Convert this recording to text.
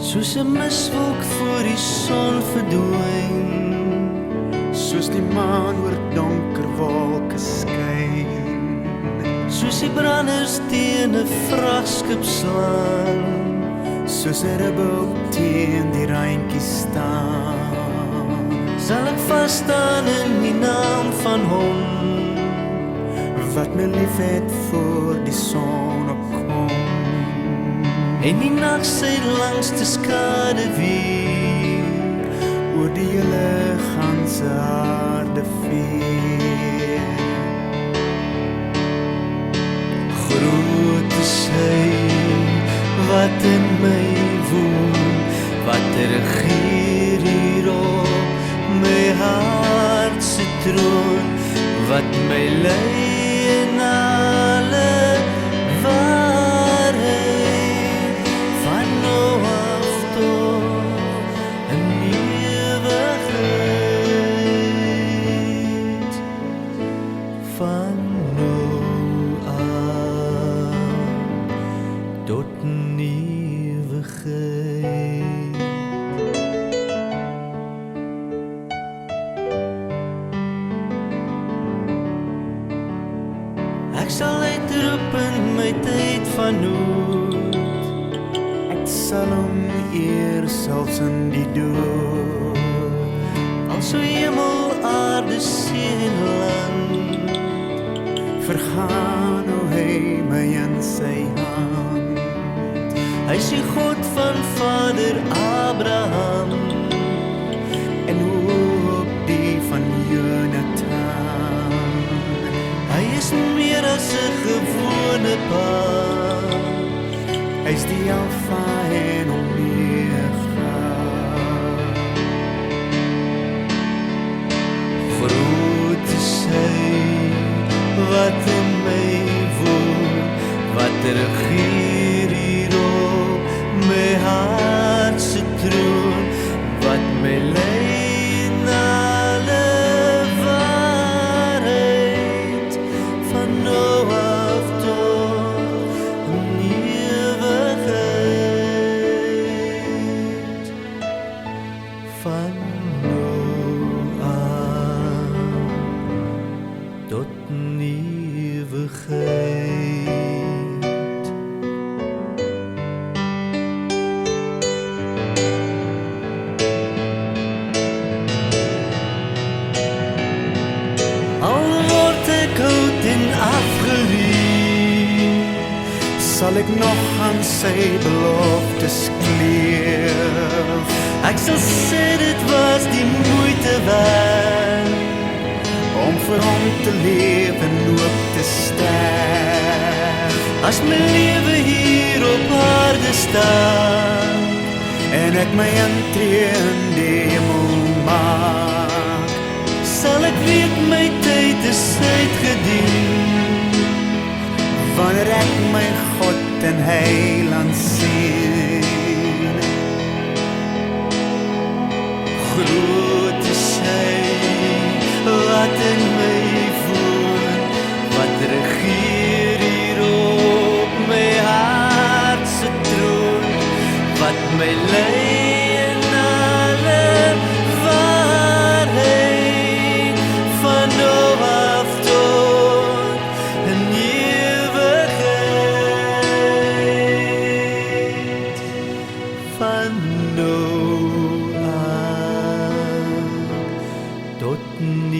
soos 'n miswolk voor die son verdwyn, soos die maan oor donker wolke skyn, soos die branders teen 'n vragskip slaan, soos 'n ribbel teen die reintjie staan. sal ek vas staan in die naam van hom wat my lief het voor die son opkom, en die nag sy langste skade weer oor die hele ganse aarde vee. Groot is hy wat in my woon, wat regeer hier op my hart se troon, wat my lei in alle waarheid, van nou af tot in ewigheid, van nou af tot in ewigheid. Ek sal uitroep in my tyd van nood, ek sal hom eer selfs in die dood. al so hemel, aarde, see en land, Vergaan hoe hy my in sy hand, hy is die God van Vader Abraham, en ook die van Jonathan. hy is meer as 'n gewone pa, Hy is die Alpha en Omega. groot is hy wat in my woon, wat regeer hier op my hart se troon, wat my lei in alle waarheid, van nou af tot in ewigheid, van nou af tot in ewigheid. Al word ek oud en afgeweer, Sal ek nog aan sy beloftes kleef, ek sal sê dit was die moeite werd, om vir hom te leef en ook te sterf. as my lewe hier op aarde staan, En ek my intree in die hemel maak, sal ek weet my tyd is uitgedien, wanneer ek my God en Heiland sien. groot is hy wat in my woon, wat regeer hier op my hart se troon, wat my lei in alle waarheid, van nou af tot in ewigheid, van nou af tot in